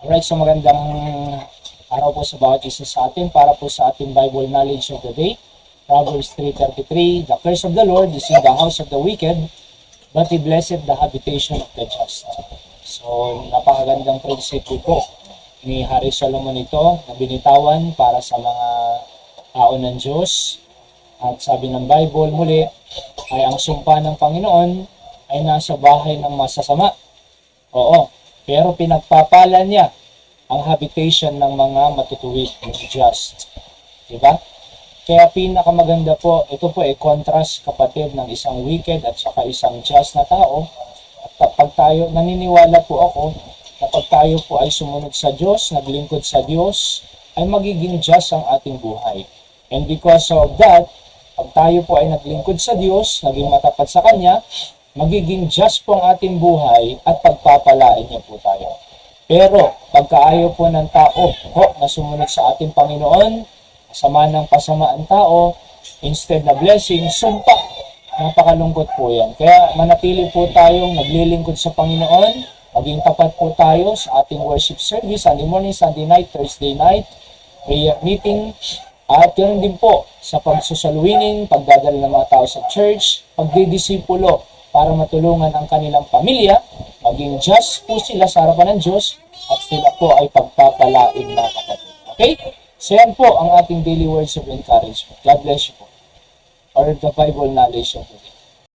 Alright, so magandang araw po sa bawat isa sa atin para po sa ating Bible knowledge of the day. Proverbs 3:33, the curse of the Lord is in the house of the wicked, but He blessed the habitation of the just. So, napakagandang prinsipyo po ni Hari Solomon ito na binitawan para sa mga tao ng Diyos. At sabi ng Bible muli, ay ang sumpa ng Panginoon ay nasa bahay ng masasama. Oo, pero pinagpapala niya ang habitation ng mga matutuwid, just. Diba? Kaya pinakamaganda po, ito po ay contrast kapatid ng isang wicked at saka isang just na tao. At kapag tayo, naniniwala po ako, kapag tayo po ay sumunod sa Diyos, naglingkod sa Diyos, ay magiging just ang ating buhay. And because of that, pag tayo po ay naglingkod sa Diyos, naging matapat sa Kanya, magiging just po ang ating buhay at pagpapalain niya po tayo. Pero, pagkaayaw po ng tao na sumunod sa ating Panginoon, kasama ng pasama ang tao, instead na blessing, sumpa. Napakalungkot po yan. Kaya manatili po tayong naglilingkod sa Panginoon, maging tapat po tayo sa ating worship service, Sunday morning, Sunday night, Thursday night, prayer meeting, at yun din po sa pagsusalwining, pagdadala ng mga tao sa church, pagdidisipulo para matulungan ang kanilang pamilya, maging just po sila sa harapan ng Diyos, at sila po ay pagpapalain na kapatid. Okay? So yan po ang ating daily words of encouragement. God bless you po. Or the Bible knowledge of the day.